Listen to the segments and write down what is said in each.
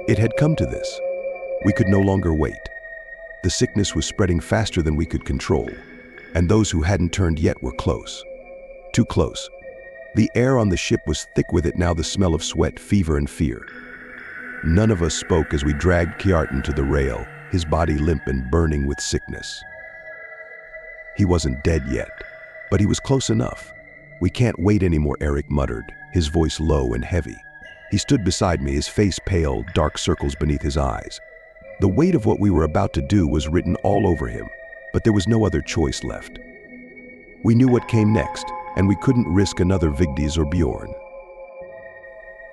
It had come to this. We could no longer wait. The sickness was spreading faster than we could control, and those who hadn't turned yet were close. Too close. The air on the ship was thick with it now, the smell of sweat, fever, and fear. None of us spoke as we dragged Kjartan to the rail, his body limp and burning with sickness. He wasn't dead yet, but he was close enough. "We can't wait anymore," Eric muttered, his voice low and heavy. He stood beside me, his face pale, dark circles beneath his eyes. The weight of what we were about to do was written all over him, but there was no other choice left. We knew what came next, and we couldn't risk another Vigdis or Bjorn.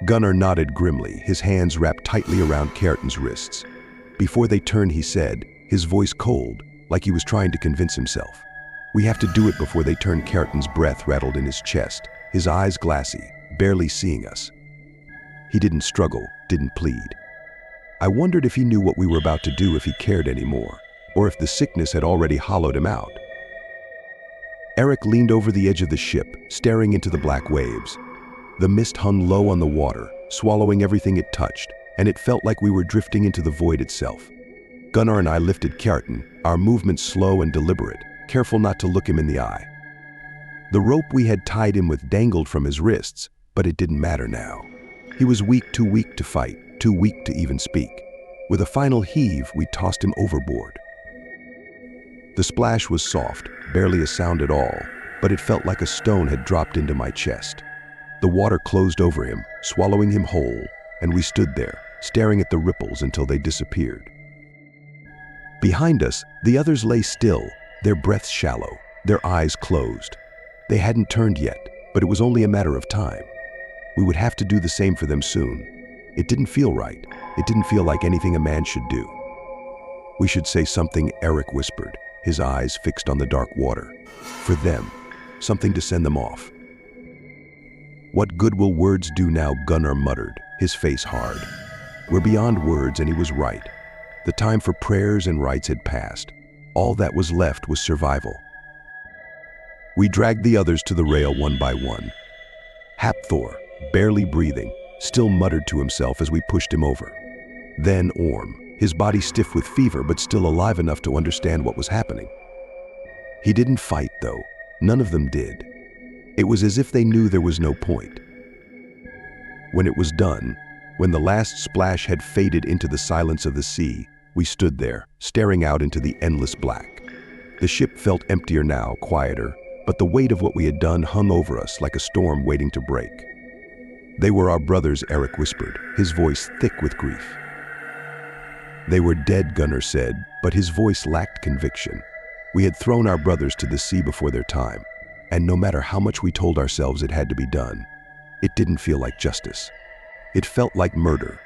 Gunnar nodded grimly, his hands wrapped tightly around Kjartan's wrists. Before they turned, he said, his voice cold, like he was trying to convince himself. "We have to do it before they turn." Kjartan's breath rattled in his chest, his eyes glassy, barely seeing us. He didn't struggle, didn't plead. I wondered if he knew what we were about to do, if he cared anymore, or if the sickness had already hollowed him out. Eric leaned over the edge of the ship, staring into the black waves. The mist hung low on the water, swallowing everything it touched, and it felt like we were drifting into the void itself. Gunnar and I lifted Kjartan, our movements slow and deliberate, careful not to look him in the eye. The rope we had tied him with dangled from his wrists, but it didn't matter now. He was weak, too weak to fight, too weak to even speak. With a final heave, we tossed him overboard. The splash was soft, barely a sound at all, but it felt like a stone had dropped into my chest. The water closed over him, swallowing him whole, and we stood there, staring at the ripples until they disappeared. Behind us, the others lay still, their breaths shallow, their eyes closed. They hadn't turned yet, but it was only a matter of time. We would have to do the same for them soon. It didn't feel right. It didn't feel like anything a man should do. "We should say something," Eric whispered, his eyes fixed on the dark water. "For them, something to send them off." "What good will words do now?" Gunnar muttered, his face hard. "We're beyond words," and he was right. The time for prayers and rites had passed. All that was left was survival. We dragged the others to the rail one by one. Hapthor, barely breathing, still muttered to himself as we pushed him over. Then Orm, his body stiff with fever but still alive enough to understand what was happening. He didn't fight, though. None of them did. It was as if they knew there was no point. When it was done, when the last splash had faded into the silence of the sea, we stood there, staring out into the endless black. The ship felt emptier now, quieter, but the weight of what we had done hung over us like a storm waiting to break. "They were our brothers," Eric whispered, his voice thick with grief. "They were dead," Gunnar said, but his voice lacked conviction. We had thrown our brothers to the sea before their time, and no matter how much we told ourselves it had to be done, it didn't feel like justice. It felt like murder.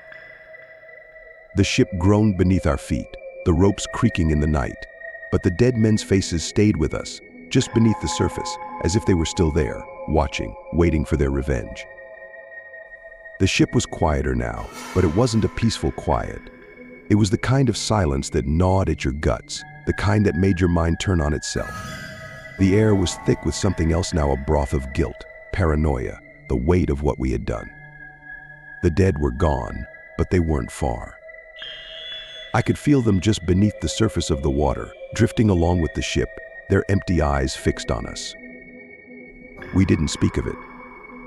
The ship groaned beneath our feet, the ropes creaking in the night, but the dead men's faces stayed with us, just beneath the surface, as if they were still there, watching, waiting for their revenge. The ship was quieter now, but it wasn't a peaceful quiet. It was the kind of silence that gnawed at your guts, the kind that made your mind turn on itself. The air was thick with something else now, a broth of guilt, paranoia, the weight of what we had done. The dead were gone, but they weren't far. I could feel them just beneath the surface of the water, drifting along with the ship, their empty eyes fixed on us. We didn't speak of it,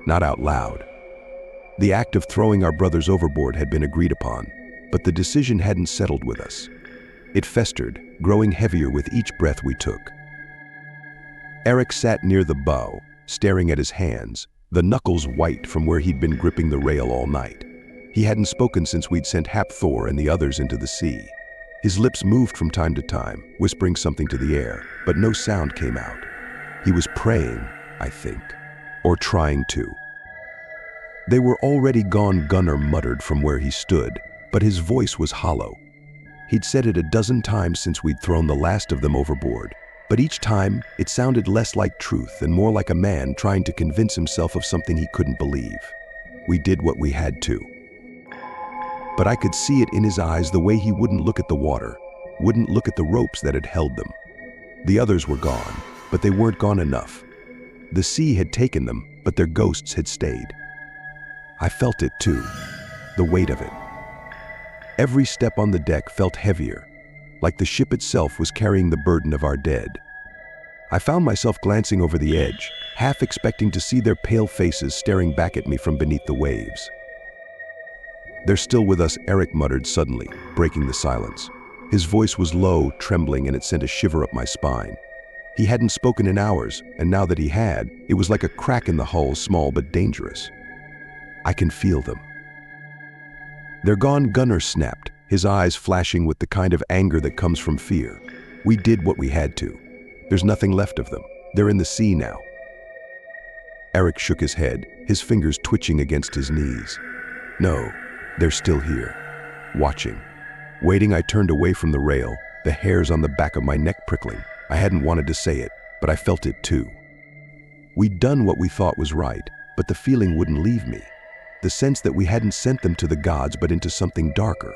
not out loud. The act of throwing our brothers overboard had been agreed upon, but the decision hadn't settled with us. It festered, growing heavier with each breath we took. Eric sat near the bow, staring at his hands, the knuckles white from where he'd been gripping the rail all night. He hadn't spoken since we'd sent Hapthor and the others into the sea. His lips moved from time to time, whispering something to the air, but no sound came out. He was praying, I think, or trying to. "They were already gone," Gunnar muttered from where he stood, but his voice was hollow. He'd said it a dozen times since we'd thrown the last of them overboard, but each time it sounded less like truth and more like a man trying to convince himself of something he couldn't believe. We did what we had to. But I could see it in his eyes, the way he wouldn't look at the water, wouldn't look at the ropes that had held them. The others were gone, but they weren't gone enough. The sea had taken them, but their ghosts had stayed. I felt it too, the weight of it. Every step on the deck felt heavier, like the ship itself was carrying the burden of our dead. I found myself glancing over the edge, half expecting to see their pale faces staring back at me from beneath the waves. "They're still with us," Eric muttered suddenly, breaking the silence. His voice was low, trembling, and it sent a shiver up my spine. He hadn't spoken in hours, and now that he had, it was like a crack in the hull, small but dangerous. "I can feel them." "They're gone," Gunnar snapped, his eyes flashing with the kind of anger that comes from fear. "We did what we had to. There's nothing left of them. They're in the sea now." Eric shook his head, his fingers twitching against his knees. "No, they're still here, watching." Waiting, I turned away from the rail, the hairs on the back of my neck prickling. I hadn't wanted to say it, but I felt it too. We'd done what we thought was right, but the feeling wouldn't leave me. The sense that we hadn't sent them to the gods but into something darker.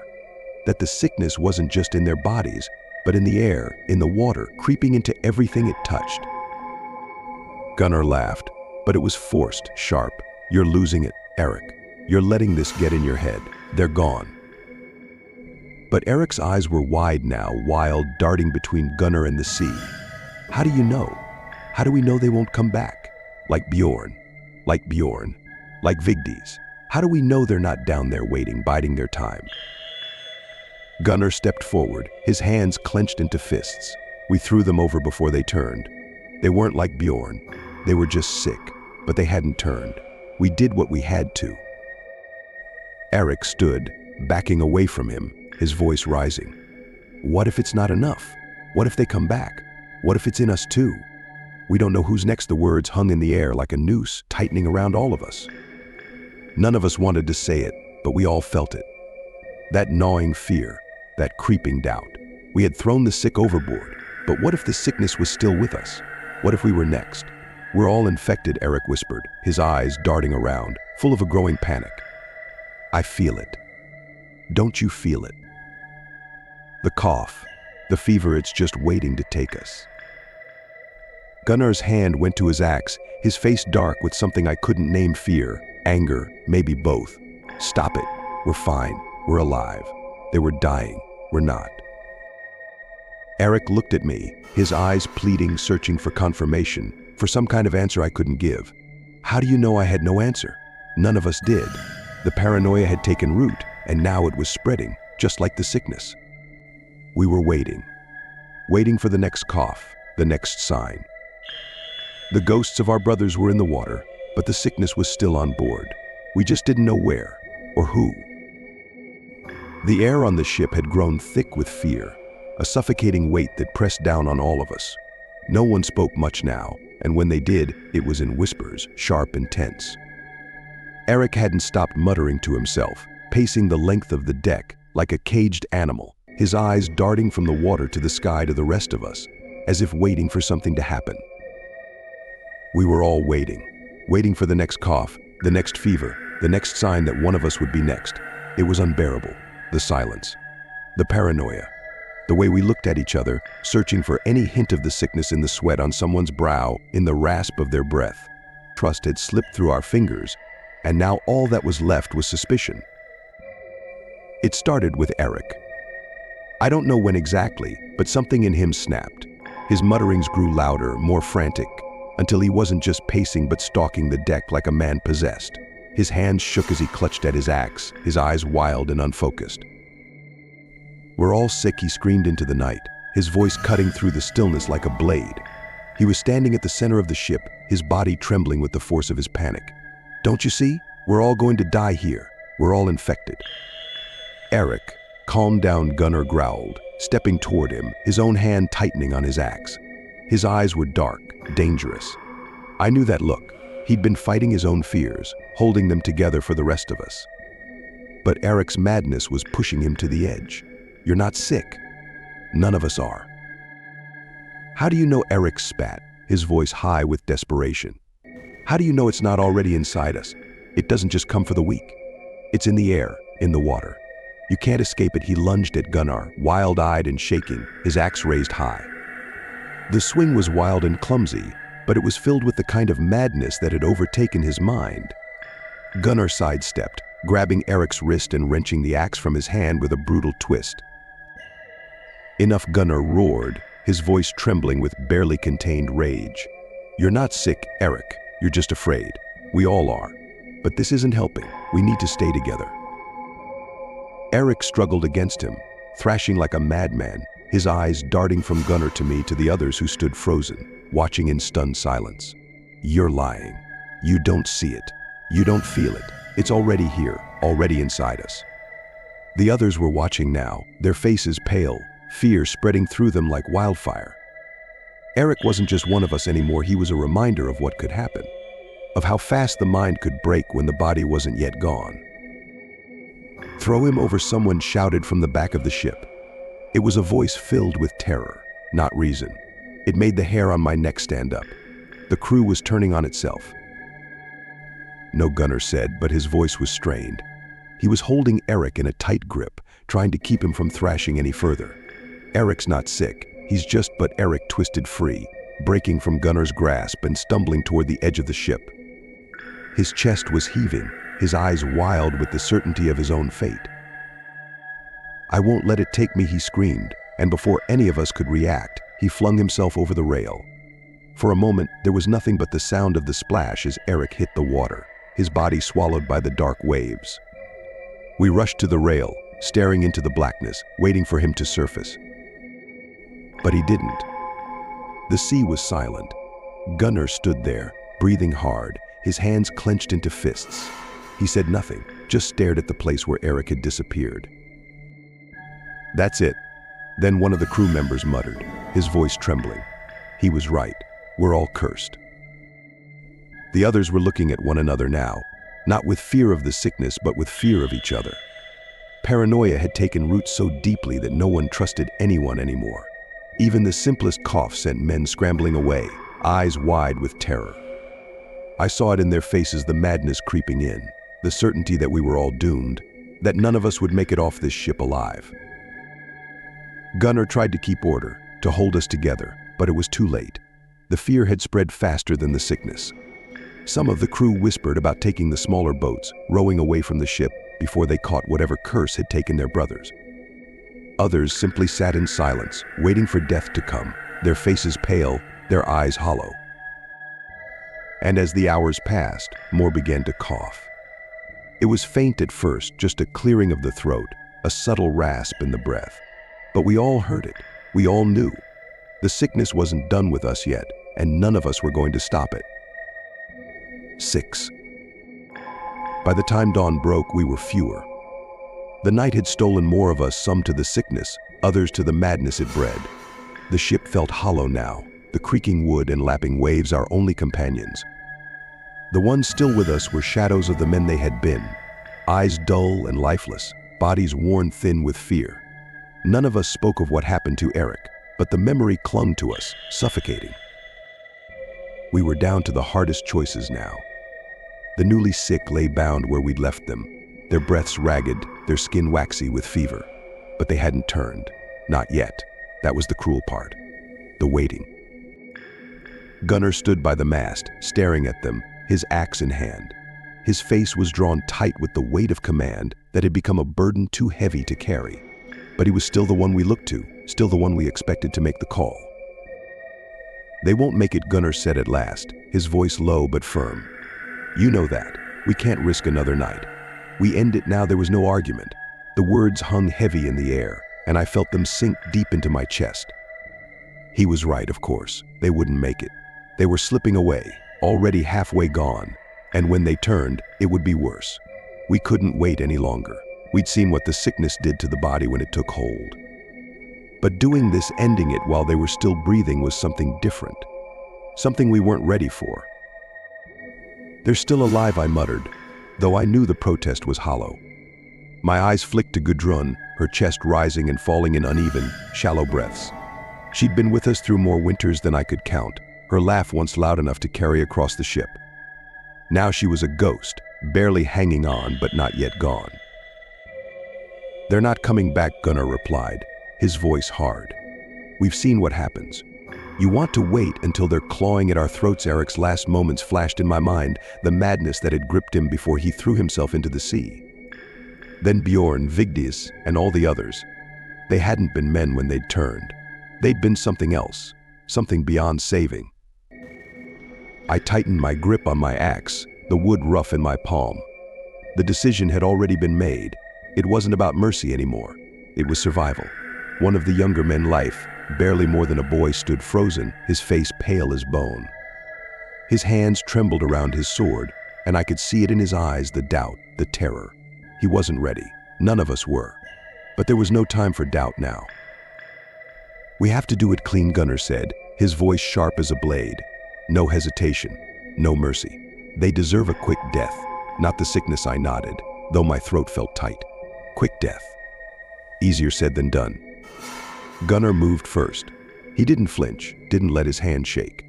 That the sickness wasn't just in their bodies, but in the air, in the water, creeping into everything it touched. Gunnar laughed, but it was forced, sharp. "You're losing it, Eric. You're letting this get in your head. They're gone." But Eric's eyes were wide now, wild, darting between Gunnar and the sea. "How do you know? How do we know they won't come back? Like Bjorn. Like Vigdis. How do we know they're not down there waiting, biding their time?" Gunnar stepped forward, his hands clenched into fists. We threw them over before they turned. They weren't like Bjorn. They were just sick, but they hadn't turned. We did what we had to. Eric stood, backing away from him, his voice rising. "What if it's not enough? What if they come back? What if it's in us too? We don't know who's next." The words hung in the air like a noose, tightening around all of us. None of us wanted to say it, but we all felt it. That gnawing fear, that creeping doubt. We had thrown the sick overboard, but what if the sickness was still with us? What if we were next? "We're all infected," Eric whispered, his eyes darting around, full of a growing panic. "I feel it. Don't you feel it? The cough, the fever, it's just waiting to take us." Gunnar's hand went to his axe, his face dark with something I couldn't name: fear, anger, maybe both. "Stop it. We're fine. We're alive. They were dying. We're not." Eric looked at me, his eyes pleading, searching for confirmation, for some kind of answer I couldn't give. How do you know? I had no answer. None of us did. The paranoia had taken root, and now it was spreading, just like the sickness. We were waiting for the next cough, the next sign. The ghosts of our brothers were in the water, but the sickness was still on board. We just didn't know where, or who. The air on the ship had grown thick with fear, a suffocating weight that pressed down on all of us. No one spoke much now, and when they did, it was in whispers, sharp and tense. Eric hadn't stopped muttering to himself, pacing the length of the deck like a caged animal, his eyes darting from the water to the sky to the rest of us, as if waiting for something to happen. We were all waiting for the next cough, the next fever, the next sign that one of us would be next. It was unbearable, the silence, the paranoia, the way we looked at each other, searching for any hint of the sickness in the sweat on someone's brow, in the rasp of their breath. Trust had slipped through our fingers, and now all that was left was suspicion. It started with Eric. I don't know when exactly, but something in him snapped. His mutterings grew louder, more frantic, until he wasn't just pacing but stalking the deck like a man possessed. His hands shook as he clutched at his axe, his eyes wild and unfocused. "We're all sick," he screamed into the night, his voice cutting through the stillness like a blade. He was standing at the center of the ship, his body trembling with the force of his panic. "Don't you see? We're all going to die here. We're all infected." "Eric, calm down," Gunnar growled, stepping toward him, his own hand tightening on his axe. His eyes were dark, dangerous. I knew that look. He'd been fighting his own fears, holding them together for the rest of us. But Eric's madness was pushing him to the edge. "You're not sick. None of us are." "How do you know?" Eric spat, his voice high with desperation. "How do you know it's not already inside us? It doesn't just come for the weak. It's in the air, in the water. You can't escape it." He lunged at Gunnar, wild-eyed and shaking, his axe raised high. The swing was wild and clumsy, but it was filled with the kind of madness that had overtaken his mind. Gunnar sidestepped, grabbing Eric's wrist and wrenching the axe from his hand with a brutal twist. Enough, Gunnar roared, his voice trembling with barely contained rage. "You're not sick, Eric. You're just afraid. We all are. But this isn't helping. We need to stay together." Eric struggled against him, thrashing like a madman, his eyes darting from Gunnar to me to the others who stood frozen, watching in stunned silence. "You're lying. You don't see it. You don't feel it. It's already here, already inside us." The others were watching now, their faces pale, fear spreading through them like wildfire. Eric wasn't just one of us anymore, he was a reminder of what could happen, of how fast the mind could break when the body wasn't yet gone. "Throw him over," someone shouted from the back of the ship. It was a voice filled with terror, not reason. It made the hair on my neck stand up. The crew was turning on itself. "No," Gunnar said, but his voice was strained. He was holding Eric in a tight grip, trying to keep him from thrashing any further. "Eric's not sick. He's just..." But Eric twisted free, breaking from Gunnar's grasp and stumbling toward the edge of the ship. His chest was heaving, his eyes wild with the certainty of his own fate. "I won't let it take me," he screamed, and before any of us could react, he flung himself over the rail. For a moment, there was nothing but the sound of the splash as Eric hit the water, his body swallowed by the dark waves. We rushed to the rail, staring into the blackness, waiting for him to surface. But he didn't. The sea was silent. Gunnar stood there, breathing hard, his hands clenched into fists. He said nothing, just stared at the place where Eric had disappeared. "That's it." Then one of the crew members muttered, his voice trembling. He was right. We're all cursed. The others were looking at one another now, not with fear of the sickness, but with fear of each other. Paranoia had taken root so deeply that no one trusted anyone anymore. Even the simplest cough sent men scrambling away, eyes wide with terror. I saw it in their faces, the madness creeping in, the certainty that we were all doomed, that none of us would make it off this ship alive. Gunnar tried to keep order, to hold us together, but it was too late. The fear had spread faster than the sickness. Some of the crew whispered about taking the smaller boats, rowing away from the ship before they caught whatever curse had taken their brothers. Others simply sat in silence, waiting for death to come, their faces pale, their eyes hollow. And as the hours passed, more began to cough. It was faint at first, just a clearing of the throat, a subtle rasp in the breath. But we all heard it. We all knew. The sickness wasn't done with us yet, and none of us were going to stop it. 6. By the time dawn broke, we were fewer. The night had stolen more of us, some to the sickness, others to the madness it bred. The ship felt hollow now, the creaking wood and lapping waves our only companions. The ones still with us were shadows of the men they had been, eyes dull and lifeless, bodies worn thin with fear. None of us spoke of what happened to Eric, but the memory clung to us, suffocating. We were down to the hardest choices now. The newly sick lay bound where we'd left them, their breaths ragged, their skin waxy with fever. But they hadn't turned. Not yet. That was the cruel part. The waiting. Gunnar stood by the mast, staring at them, his axe in hand. His face was drawn tight with the weight of command that had become a burden too heavy to carry. But he was still the one we looked to, still the one we expected to make the call. "They won't make it," Gunnar said at last, his voice low but firm. "You know that. We can't risk another night. We end it now." There was no argument. The words hung heavy in the air, and I felt them sink deep into my chest. He was right, of course. They wouldn't make it. They were slipping away, already halfway gone, and when they turned, it would be worse. We couldn't wait any longer. We'd seen what the sickness did to the body when it took hold. But doing this, ending it while they were still breathing, was something different. Something we weren't ready for. "They're still alive," I muttered, though I knew the protest was hollow. My eyes flicked to Gudrun, her chest rising and falling in uneven, shallow breaths. She'd been with us through more winters than I could count, her laugh once loud enough to carry across the ship. Now she was a ghost, barely hanging on but not yet gone. "They're not coming back," Gunnar replied, his voice hard. "We've seen what happens. You want to wait until they're clawing at our throats." Eric's last moments flashed in my mind, the madness that had gripped him before he threw himself into the sea. Then Bjorn, Vigdis, and all the others. They hadn't been men when they'd turned. They'd been something else, something beyond saving. I tightened my grip on my axe, the wood rough in my palm. The decision had already been made. It wasn't about mercy anymore. It was survival. One of the younger men, Leif, barely more than a boy, stood frozen, his face pale as bone. His hands trembled around his sword, and I could see it in his eyes, the doubt, the terror. He wasn't ready. None of us were. But there was no time for doubt now. "We have to do it clean," Gunnar said, his voice sharp as a blade. "No hesitation, no mercy. They deserve a quick death, not the sickness." I nodded, though my throat felt tight. Quick death. Easier said than done. Gunnar moved first. He didn't flinch, didn't let his hand shake.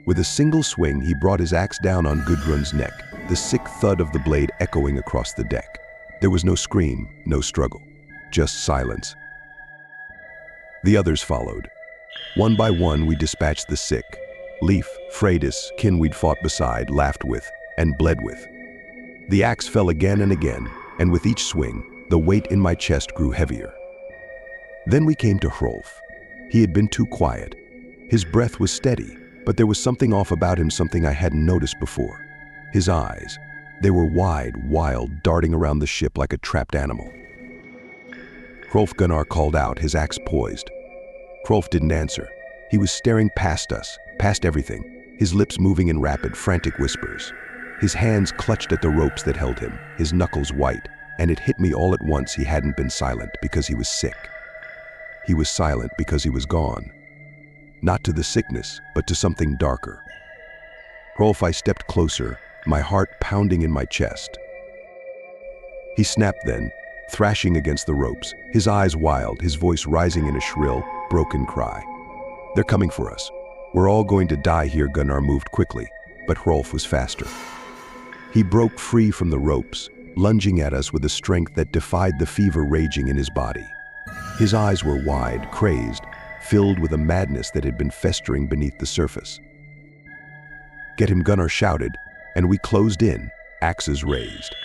With a single swing, he brought his axe down on Gudrun's neck, the sick thud of the blade echoing across the deck. There was no scream, no struggle, just silence. The others followed. One by one, we dispatched the sick. Leif, Freydis, kin we'd fought beside, laughed with, and bled with. The axe fell again and again, and with each swing, the weight in my chest grew heavier. Then we came to Hrolf. He had been too quiet. His breath was steady, but there was something off about him, something I hadn't noticed before. His eyes, they were wide, wild, darting around the ship like a trapped animal. "Hrolf," Gunnar called out, his axe poised. Hrolf didn't answer. He was staring past us, past everything, his lips moving in rapid, frantic whispers. His hands clutched at the ropes that held him, his knuckles white, and it hit me all at once. He hadn't been silent because he was sick. He was silent because he was gone. Not to the sickness, but to something darker. "Hrolf," I stepped closer, my heart pounding in my chest. He snapped then, thrashing against the ropes, his eyes wild, his voice rising in a shrill, broken cry. "They're coming for us. We're all going to die here." Gunnar moved quickly, but Hrolf was faster. He broke free from the ropes, lunging at us with a strength that defied the fever raging in his body. His eyes were wide, crazed, filled with a madness that had been festering beneath the surface. "Get him," Gunnar shouted, and we closed in, axes raised.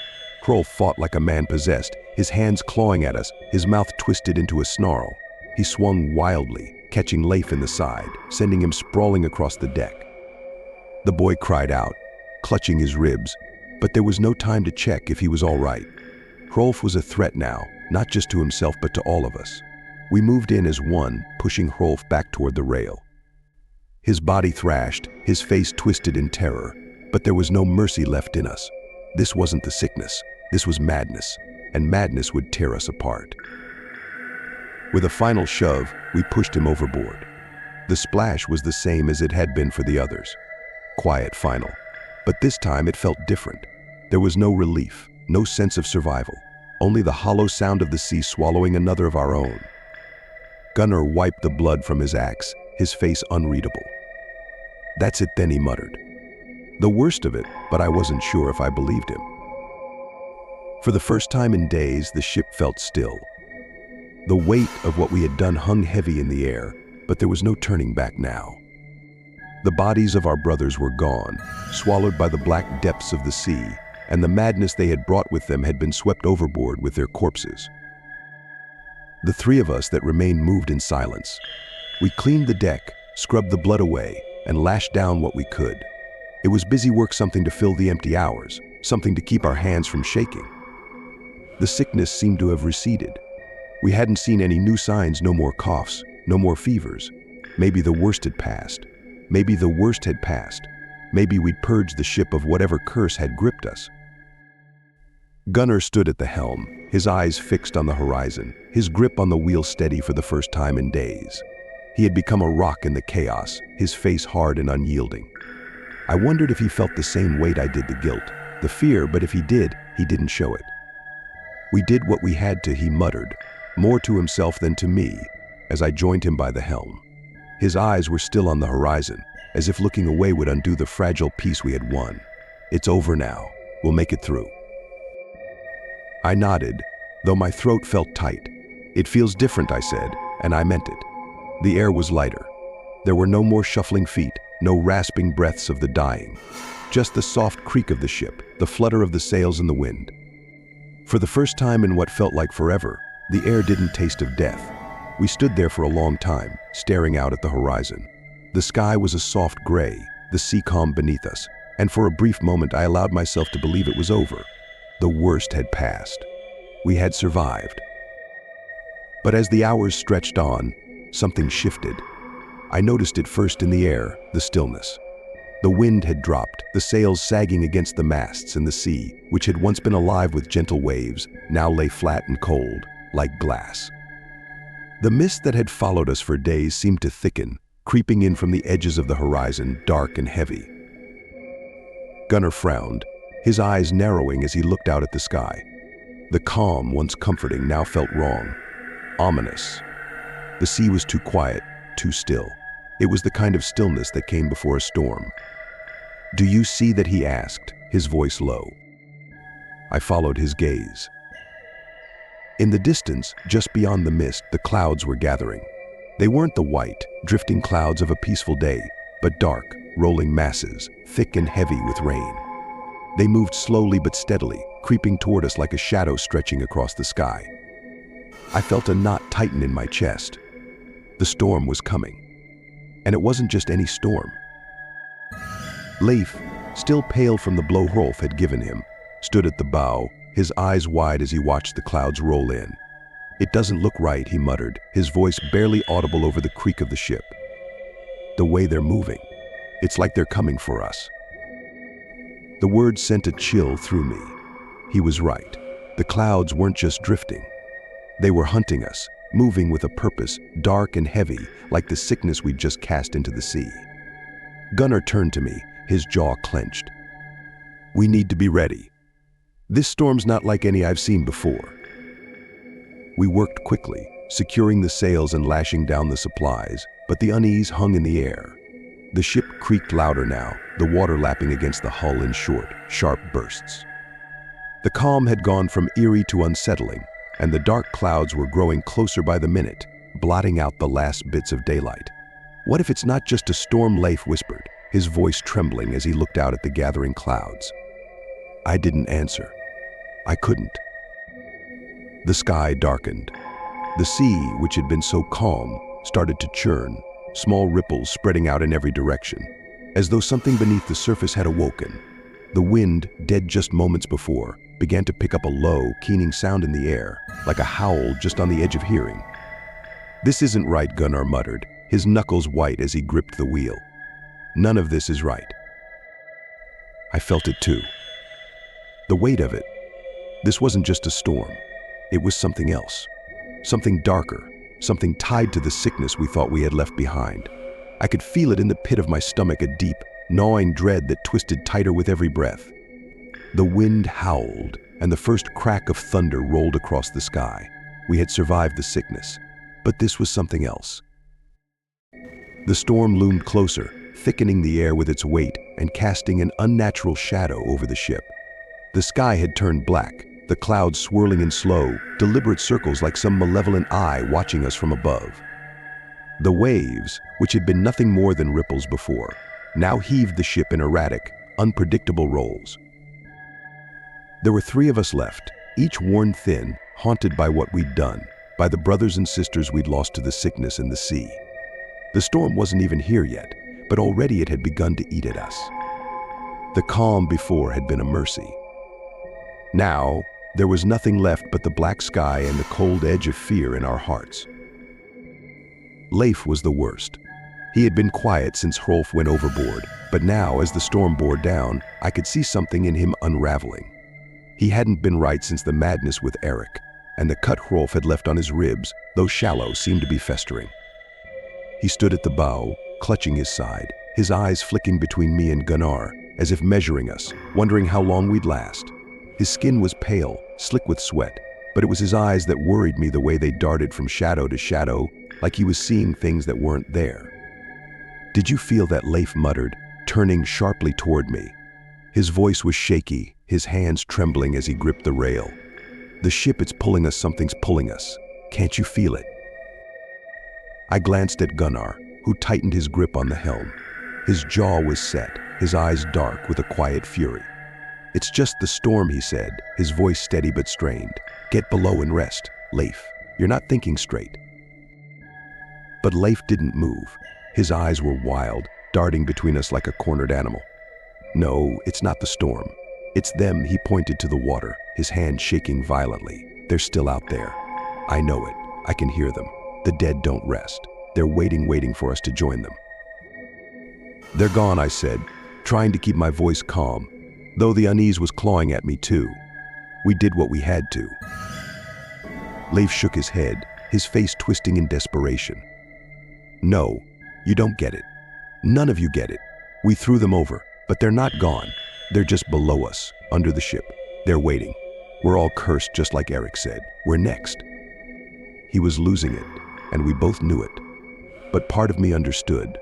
Hrolf fought like a man possessed, his hands clawing at us, his mouth twisted into a snarl. He swung wildly, catching Leif in the side, sending him sprawling across the deck. The boy cried out, clutching his ribs, but there was no time to check if he was all right. Hrolf was a threat now, not just to himself but to all of us. We moved in as one, pushing Hrolf back toward the rail. His body thrashed, his face twisted in terror, but there was no mercy left in us. This wasn't the sickness, this was madness, and madness would tear us apart. With a final shove, we pushed him overboard. The splash was the same as it had been for the others. Quiet, final. But this time it felt different. There was no relief, no sense of survival, only the hollow sound of the sea swallowing another of our own. Gunnar wiped the blood from his axe, his face unreadable. "That's it then," he muttered. The worst of it, but I wasn't sure if I believed him. For the first time in days, the ship felt still. The weight of what we had done hung heavy in the air, but there was no turning back now. The bodies of our brothers were gone, swallowed by the black depths of the sea, and the madness they had brought with them had been swept overboard with their corpses. The three of us that remained moved in silence. We cleaned the deck, scrubbed the blood away, and lashed down what we could. It was busy work, something to fill the empty hours, something to keep our hands from shaking. The sickness seemed to have receded. We hadn't seen any new signs, no more coughs, no more fevers. Maybe the worst had passed. Maybe the worst had passed. Maybe we'd purged the ship of whatever curse had gripped us. Gunnar stood at the helm, his eyes fixed on the horizon, his grip on the wheel steady for the first time in days. He had become a rock in the chaos, his face hard and unyielding. I wondered if he felt the same weight I did, the guilt, the fear, but if he did, he didn't show it. "We did what we had to," he muttered, more to himself than to me, as I joined him by the helm. His eyes were still on the horizon, as if looking away would undo the fragile peace we had won. "It's over now. We'll make it through." I nodded, though my throat felt tight. "It feels different," I said, and I meant it. The air was lighter. There were no more shuffling feet, no rasping breaths of the dying. Just the soft creak of the ship, the flutter of the sails in the wind. For the first time in what felt like forever, the air didn't taste of death. We stood there for a long time, staring out at the horizon. The sky was a soft gray, the sea calm beneath us, and for a brief moment I allowed myself to believe it was over. The worst had passed. We had survived. But as the hours stretched on, something shifted. I noticed it first in the air, the stillness. The wind had dropped, the sails sagging against the masts, and the sea, which had once been alive with gentle waves, now lay flat and cold, like glass. The mist that had followed us for days seemed to thicken, creeping in from the edges of the horizon, dark and heavy. Gunnar frowned, his eyes narrowing as he looked out at the sky. The calm, once comforting, now felt wrong, ominous. The sea was too quiet, too still. It was the kind of stillness that came before a storm. "Do you see that?" he asked, his voice low. I followed his gaze. In the distance, just beyond the mist, the clouds were gathering. They weren't the white, drifting clouds of a peaceful day, but dark, rolling masses, thick and heavy with rain. They moved slowly but steadily, creeping toward us like a shadow stretching across the sky. I felt a knot tighten in my chest. The storm was coming. And it wasn't just any storm. Leif, still pale from the blow Hrolf had given him, stood at the bow, his eyes wide as he watched the clouds roll in. "It doesn't look right," he muttered, his voice barely audible over the creak of the ship. "The way they're moving. It's like they're coming for us." The word sent a chill through me. He was right. The clouds weren't just drifting. They were hunting us, moving with a purpose, dark and heavy, like the sickness we'd just cast into the sea. Gunnar turned to me, his jaw clenched. "We need to be ready. This storm's not like any I've seen before." We worked quickly, securing the sails and lashing down the supplies, but the unease hung in the air. The ship creaked louder now, the water lapping against the hull in short, sharp bursts. The calm had gone from eerie to unsettling, and the dark clouds were growing closer by the minute, blotting out the last bits of daylight. "What if it's not just a storm?" Leif whispered, his voice trembling as he looked out at the gathering clouds. I didn't answer. I couldn't. The sky darkened. The sea, which had been so calm, started to churn, small ripples spreading out in every direction, as though something beneath the surface had awoken. The wind, dead just moments before, began to pick up a low, keening sound in the air, like a howl just on the edge of hearing. "This isn't right," Gunnar muttered, his knuckles white as he gripped the wheel. "None of this is right." I felt it too. The weight of it. This wasn't just a storm. It was something else. Something darker, something tied to the sickness we thought we had left behind. I could feel it in the pit of my stomach, a deep, gnawing dread that twisted tighter with every breath. The wind howled, and the first crack of thunder rolled across the sky. We had survived the sickness, but this was something else. The storm loomed closer, thickening the air with its weight and casting an unnatural shadow over the ship. The sky had turned black, the clouds swirling in slow, deliberate circles like some malevolent eye watching us from above. The waves, which had been nothing more than ripples before, now heaved the ship in erratic, unpredictable rolls. There were 3 of us left, each worn thin, haunted by what we'd done, by the brothers and sisters we'd lost to the sickness and the sea. The storm wasn't even here yet, but already it had begun to eat at us. The calm before had been a mercy. Now, there was nothing left but the black sky and the cold edge of fear in our hearts. Leif was the worst. He had been quiet since Hrolf went overboard, but now, as the storm bore down, I could see something in him unraveling. He hadn't been right since the madness with Eric, and the cut Hrolf had left on his ribs, though shallow, seemed to be festering. He stood at the bow, clutching his side, his eyes flicking between me and Gunnar, as if measuring us, wondering how long we'd last. His skin was pale, slick with sweat, but it was his eyes that worried me, the way they darted from shadow to shadow, like he was seeing things that weren't there. "Did you feel that?" Leif muttered, turning sharply toward me. His voice was shaky, his hands trembling as he gripped the rail. "The ship, it's pulling us, something's pulling us. Can't you feel it?" I glanced at Gunnar, who tightened his grip on the helm. His jaw was set, his eyes dark with a quiet fury. It's just the storm, he said, his voice steady but strained. Get below and rest, Leif. You're not thinking straight. But Leif didn't move. His eyes were wild, darting between us like a cornered animal. No, it's not the storm. It's them. He pointed to the water, his hand shaking violently. They're still out there. I know it. I can hear them. The dead don't rest. They're waiting for us to join them. They're gone, I said, trying to keep my voice calm, though the unease was clawing at me too. We did what we had to. Leif shook his head, his face twisting in desperation. No, you don't get it. None of you get it. We threw them over, but they're not gone. They're just below us, under the ship. They're waiting. We're all cursed, just like Eric said. We're next. He was losing it, and we both knew it. But part of me understood.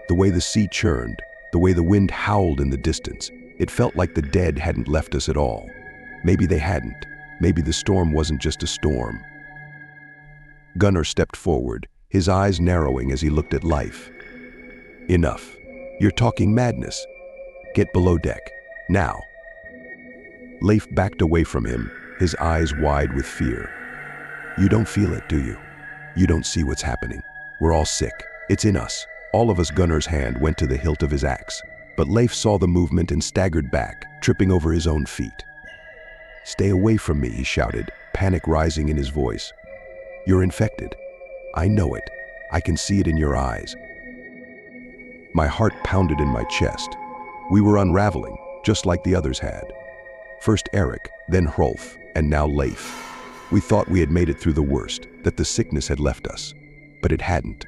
The way the sea churned, the way the wind howled in the distance, it felt like the dead hadn't left us at all. Maybe they hadn't. Maybe the storm wasn't just a storm. Gunnar stepped forward, his eyes narrowing as he looked at Leif. Enough. You're talking madness. Get below deck. Now. Leif backed away from him, his eyes wide with fear. You don't feel it, do you? You don't see what's happening. We're all sick. It's in us. All of us. Gunnar's hand went to the hilt of his axe, but Leif saw the movement and staggered back, tripping over his own feet. Stay away from me, he shouted, panic rising in his voice. You're infected. I know it. I can see it in your eyes. My heart pounded in my chest. We were unraveling, just like the others had. First Eric, then Hrolf, and now Leif. We thought we had made it through the worst, that the sickness had left us. But it hadn't.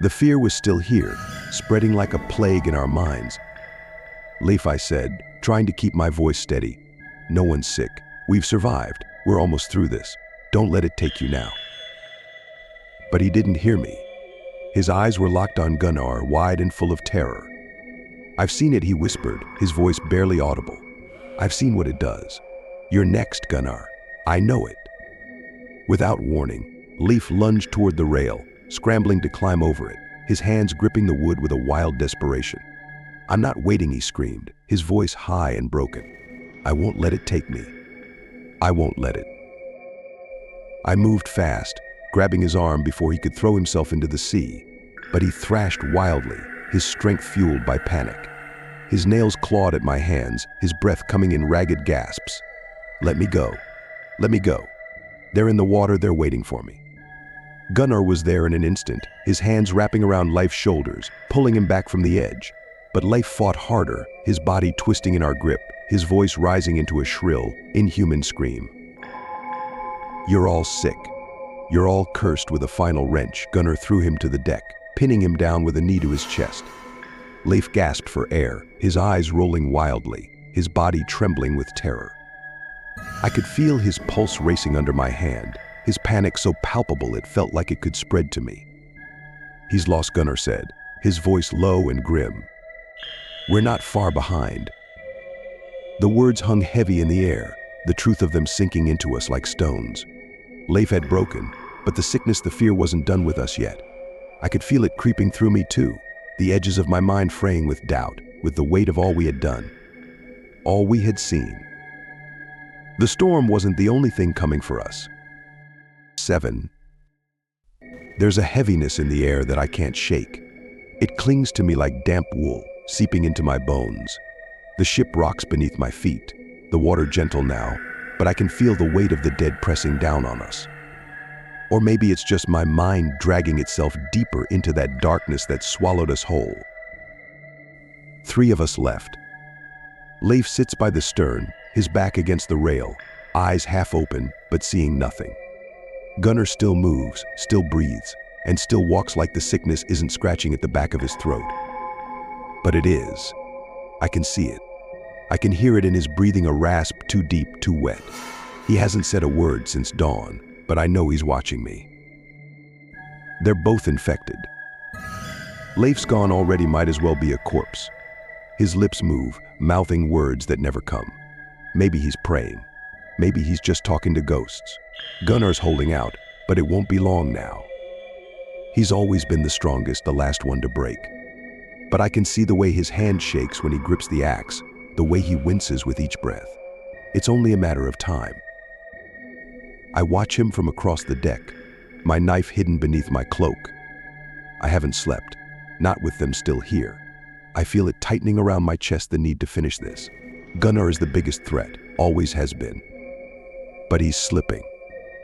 The fear was still here, spreading like a plague in our minds. Leif, I said, trying to keep my voice steady. No one's sick. We've survived. We're almost through this. Don't let it take you now. But he didn't hear me. His eyes were locked on Gunnar, wide and full of terror. I've seen it, he whispered, his voice barely audible. I've seen what it does. You're next, Gunnar. I know it. Without warning, Leif lunged toward the rail, scrambling to climb over it, his hands gripping the wood with a wild desperation. I'm not waiting, he screamed, his voice high and broken. I won't let it take me. I won't let it. I moved fast, grabbing his arm before he could throw himself into the sea, but he thrashed wildly, his strength fueled by panic. His nails clawed at my hands, his breath coming in ragged gasps. Let me go. Let me go. They're in the water, they're waiting for me. Gunnar was there in an instant, his hands wrapping around Leif's shoulders, pulling him back from the edge. But Leif fought harder, his body twisting in our grip, his voice rising into a shrill, inhuman scream. You're all sick. You're all cursed. With a final wrench, Gunnar threw him to the deck, pinning him down with a knee to his chest. Leif gasped for air, his eyes rolling wildly, his body trembling with terror. I could feel his pulse racing under my hand, his panic so palpable it felt like it could spread to me. He's lost, Gunnar said, his voice low and grim. We're not far behind. The words hung heavy in the air, the truth of them sinking into us like stones. Leif had broken, but the sickness, the fear wasn't done with us yet. I could feel it creeping through me too, the edges of my mind fraying with doubt, with the weight of all we had done, all we had seen. The storm wasn't the only thing coming for us. 7. There's a heaviness in the air that I can't shake. It clings to me like damp wool, seeping into my bones. The ship rocks beneath my feet, the water gentle now, but I can feel the weight of the dead pressing down on us. Or maybe it's just my mind dragging itself deeper into that darkness that swallowed us whole. 3 of us left. Leif sits by the stern, his back against the rail, eyes half open, but seeing nothing. Gunnar still moves, still breathes, and still walks like the sickness isn't scratching at the back of his throat. But it is. I can see it. I can hear it in his breathing, a rasp too deep, too wet. He hasn't said a word since dawn, but I know he's watching me. They're both infected. Leif's gone already, might as well be a corpse. His lips move, mouthing words that never come. Maybe he's praying. Maybe he's just talking to ghosts. Gunnar's holding out, but it won't be long now. He's always been the strongest, the last one to break. But I can see the way his hand shakes when he grips the axe, the way he winces with each breath. It's only a matter of time. I watch him from across the deck, my knife hidden beneath my cloak. I haven't slept, not with them still here. I feel it tightening around my chest, the need to finish this. Gunnar is the biggest threat, always has been. But he's slipping.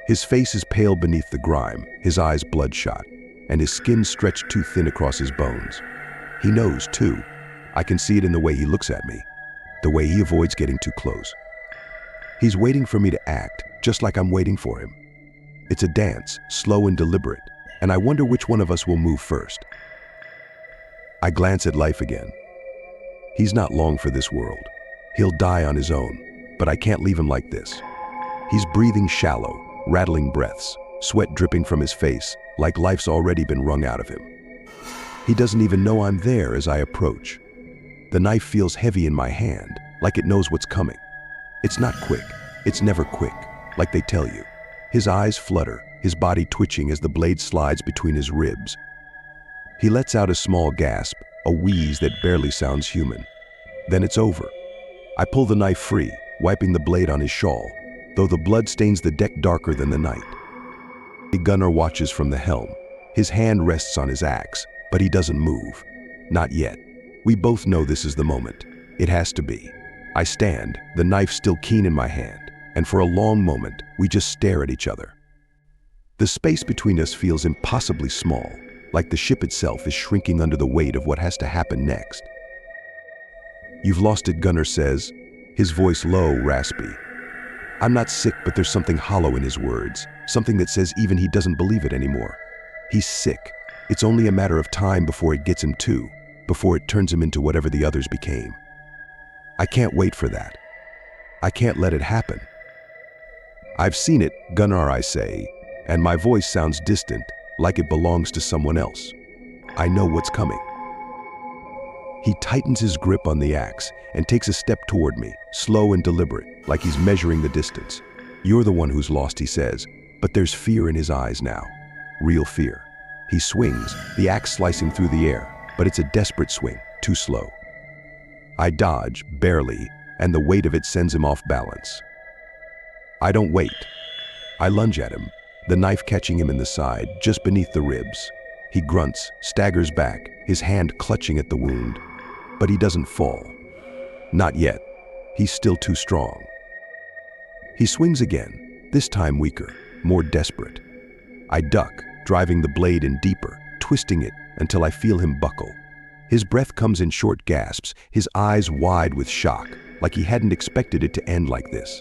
His face is pale beneath the grime, his eyes bloodshot, and his skin stretched too thin across his bones. He knows, too. I can see it in the way he looks at me, the way he avoids getting too close. He's waiting for me to act, just like I'm waiting for him. It's a dance, slow and deliberate, and I wonder which one of us will move first. I glance at life again. He's not long for this world. He'll die on his own, but I can't leave him like this. He's breathing shallow, rattling breaths, sweat dripping from his face, like life's already been wrung out of him. He doesn't even know I'm there as I approach. The knife feels heavy in my hand, like it knows what's coming. It's not quick. It's never quick, like they tell you. His eyes flutter, his body twitching as the blade slides between his ribs. He lets out a small gasp, a wheeze that barely sounds human. Then it's over. I pull the knife free, wiping the blade on his shawl, though the blood stains the deck darker than the night. Gunnar watches from the helm. His hand rests on his axe, but he doesn't move. Not yet. We both know this is the moment. It has to be. I stand, the knife still keen in my hand, and for a long moment, we just stare at each other. The space between us feels impossibly small, like the ship itself is shrinking under the weight of what has to happen next. "You've lost it," Gunnar says, his voice low, raspy. I'm not sick, but there's something hollow in his words, something that says even he doesn't believe it anymore. He's sick. It's only a matter of time before it gets him too, before it turns him into whatever the others became. I can't wait for that. I can't let it happen. I've seen it, Gunnar, I say, and my voice sounds distant, like it belongs to someone else. I know what's coming. He tightens his grip on the axe and takes a step toward me, slow and deliberate, like he's measuring the distance. "You're the one who's lost," he says, but there's fear in his eyes now. Real fear. He swings, the axe slicing through the air, but it's a desperate swing, too slow. I dodge, barely, and the weight of it sends him off balance. I don't wait. I lunge at him, the knife catching him in the side, just beneath the ribs. He grunts, staggers back, his hand clutching at the wound. But he doesn't fall. Not yet. He's still too strong. He swings again, this time weaker, more desperate. I duck, driving the blade in deeper, twisting it until I feel him buckle. His breath comes in short gasps, his eyes wide with shock, like he hadn't expected it to end like this.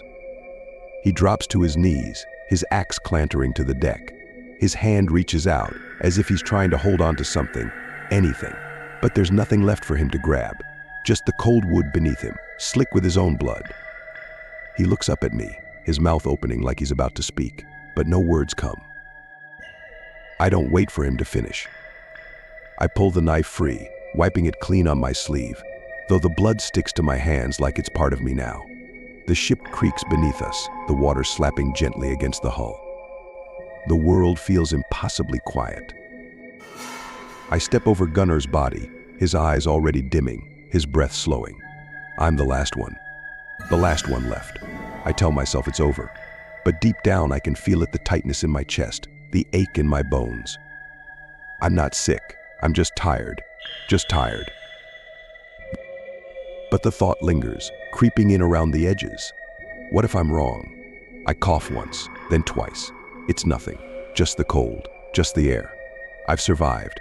He drops to his knees, his axe clantering to the deck. His hand reaches out, as if he's trying to hold on to something, anything. But there's nothing left for him to grab, just the cold wood beneath him, slick with his own blood. He looks up at me, his mouth opening like he's about to speak, but no words come. I don't wait for him to finish. I pull the knife free, wiping it clean on my sleeve, though the blood sticks to my hands like it's part of me now. The ship creaks beneath us, the water slapping gently against the hull. The world feels impossibly quiet. I step over Gunnar's body, his eyes already dimming, his breath slowing. I'm the last one left. I tell myself it's over, but deep down I can feel it, the tightness in my chest, the ache in my bones. I'm not sick, I'm just tired. But the thought lingers, creeping in around the edges. What if I'm wrong? I cough once, then twice. It's nothing, just the cold, just the air. I've survived.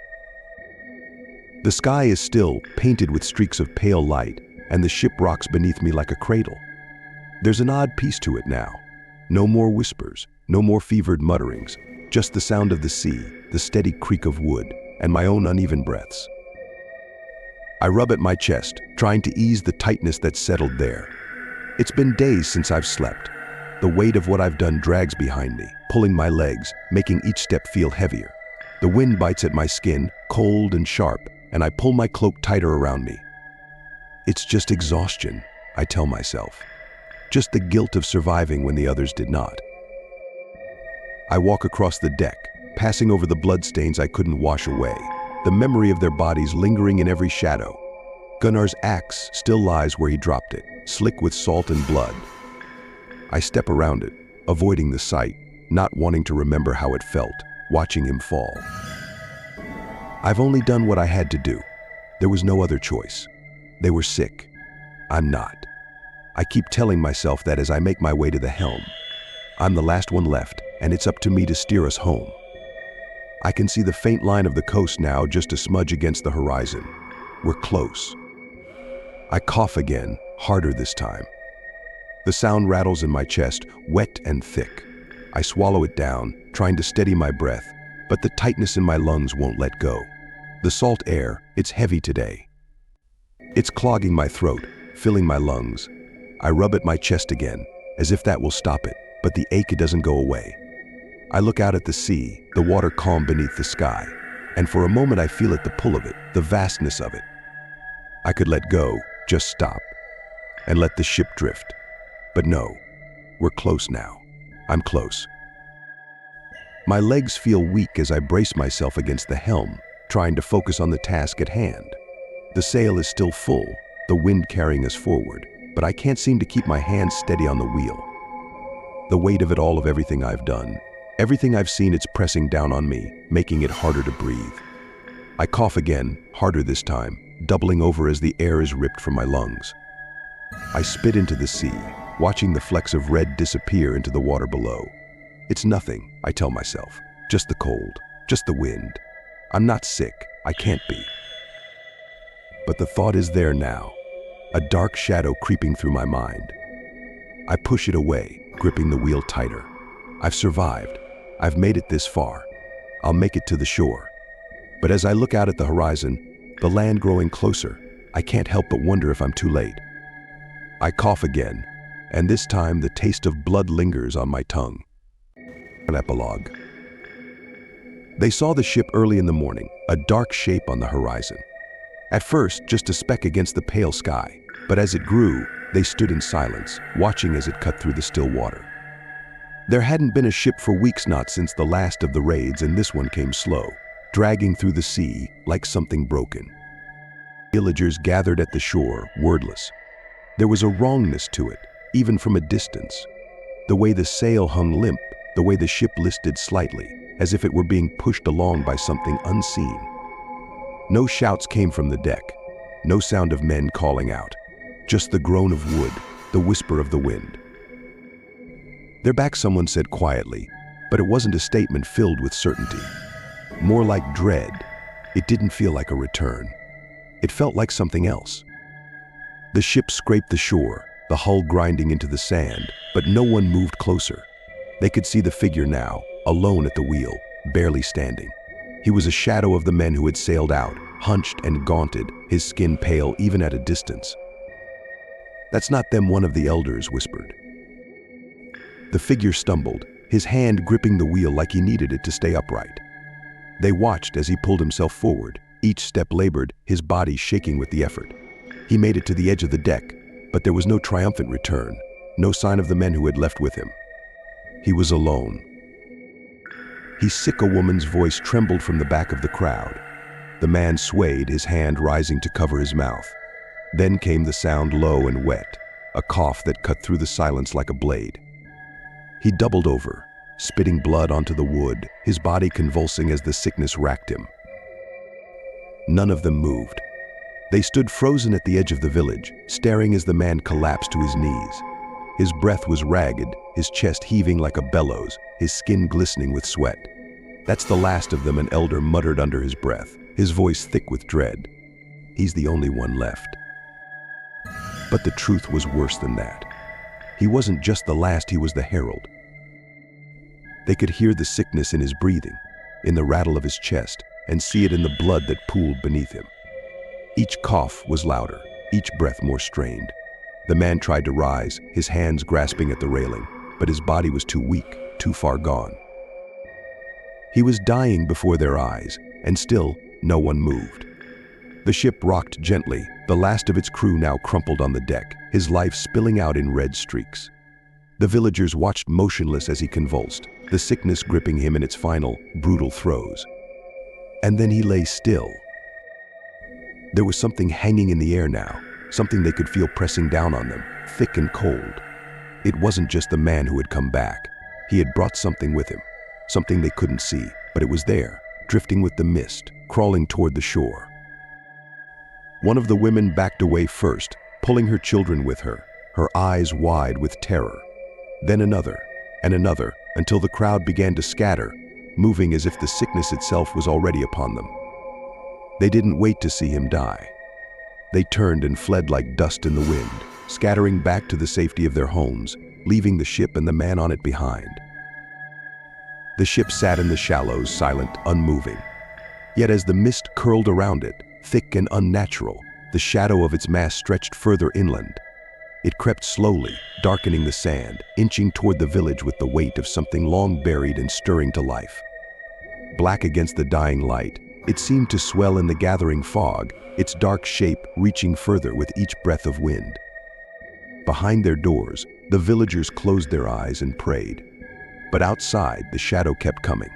The sky is still, painted with streaks of pale light, and the ship rocks beneath me like a cradle. There's an odd peace to it now. No more whispers, no more fevered mutterings, just the sound of the sea, the steady creak of wood, and my own uneven breaths. I rub at my chest, trying to ease the tightness that's settled there. It's been days since I've slept. The weight of what I've done drags behind me, pulling my legs, making each step feel heavier. The wind bites at my skin, cold and sharp, and I pull my cloak tighter around me. It's just exhaustion, I tell myself. Just the guilt of surviving when the others did not. I walk across the deck, passing over the bloodstains I couldn't wash away, the memory of their bodies lingering in every shadow. Gunnar's axe still lies where he dropped it, slick with salt and blood. I step around it, avoiding the sight, not wanting to remember how it felt, watching him fall. I've only done what I had to do. There was no other choice. They were sick. I'm not. I keep telling myself that as I make my way to the helm. I'm the last one left, and it's up to me to steer us home. I can see the faint line of the coast now, just a smudge against the horizon. We're close. I cough again, harder this time. The sound rattles in my chest, wet and thick. I swallow it down, trying to steady my breath, but the tightness in my lungs won't let go. The salt air, it's heavy today. It's clogging my throat, filling my lungs. I rub at my chest again, as if that will stop it, but the ache doesn't go away. I look out at the sea, the water calm beneath the sky, and for a moment I feel it, the pull of it, the vastness of it. I could let go, just stop, and let the ship drift. But no, we're close now. I'm close. My legs feel weak as I brace myself against the helm, trying to focus on the task at hand. The sail is still full, the wind carrying us forward, but I can't seem to keep my hands steady on the wheel. The weight of it all, of everything I've done, everything I've seen, it's pressing down on me, making it harder to breathe. I cough again, harder this time, doubling over as the air is ripped from my lungs. I spit into the sea, watching the flecks of red disappear into the water below. It's nothing, I tell myself. Just the cold, just the wind. I'm not sick, I can't be. But the thought is there now, a dark shadow creeping through my mind. I push it away, gripping the wheel tighter. I've survived. I've made it this far. I'll make it to the shore. But as I look out at the horizon, the land growing closer, I can't help but wonder if I'm too late. I cough again, and this time the taste of blood lingers on my tongue. An epilogue. They saw the ship early in the morning, a dark shape on the horizon. At first, just a speck against the pale sky, but as it grew, they stood in silence, watching as it cut through the still water. There hadn't been a ship for weeks, not since the last of the raids, and this one came slow, dragging through the sea like something broken. Villagers gathered at the shore, wordless. There was a wrongness to it, even from a distance. The way the sail hung limp, the way the ship listed slightly, as if it were being pushed along by something unseen. No shouts came from the deck, no sound of men calling out, just the groan of wood, the whisper of the wind. "They're back," someone said quietly, but it wasn't a statement filled with certainty. More like dread. It didn't feel like a return. It felt like something else. The ship scraped the shore, the hull grinding into the sand, but no one moved closer. They could see the figure now, alone at the wheel, barely standing. He was a shadow of the men who had sailed out, hunched and gaunted, his skin pale even at a distance. "That's not them," one of the elders whispered. The figure stumbled, his hand gripping the wheel like he needed it to stay upright. They watched as he pulled himself forward, each step labored, his body shaking with the effort. He made it to the edge of the deck, but there was no triumphant return, no sign of the men who had left with him. He was alone. "He's sick," a woman's voice trembled from the back of the crowd. The man swayed, his hand rising to cover his mouth. Then came the sound, low and wet, a cough that cut through the silence like a blade. He doubled over, spitting blood onto the wood, his body convulsing as the sickness racked him. None of them moved. They stood frozen at the edge of the village, staring as the man collapsed to his knees. His breath was ragged, his chest heaving like a bellows, his skin glistening with sweat. "That's the last of them," an elder muttered under his breath, his voice thick with dread. "He's the only one left." But the truth was worse than that. He wasn't just the last, he was the herald. They could hear the sickness in his breathing, in the rattle of his chest, and see it in the blood that pooled beneath him. Each cough was louder, each breath more strained. The man tried to rise, his hands grasping at the railing, but his body was too weak, too far gone. He was dying before their eyes, and still no one moved. The ship rocked gently, the last of its crew now crumpled on the deck, his life spilling out in red streaks. The villagers watched motionless as he convulsed, the sickness gripping him in its final, brutal throes. And then he lay still. There was something hanging in the air now, something they could feel pressing down on them, thick and cold. It wasn't just the man who had come back. He had brought something with him, something they couldn't see, but it was there, drifting with the mist, crawling toward the shore. One of the women backed away first, pulling her children with her, her eyes wide with terror. Then another, and another, until the crowd began to scatter, moving as if the sickness itself was already upon them. They didn't wait to see him die. They turned and fled like dust in the wind, scattering back to the safety of their homes, leaving the ship and the man on it behind. The ship sat in the shallows, silent, unmoving. Yet as the mist curled around it, thick and unnatural, the shadow of its mast stretched further inland. It crept slowly, darkening the sand, inching toward the village with the weight of something long buried and stirring to life. Black against the dying light, it seemed to swell in the gathering fog, its dark shape reaching further with each breath of wind. Behind their doors, the villagers closed their eyes and prayed. But outside, the shadow kept coming.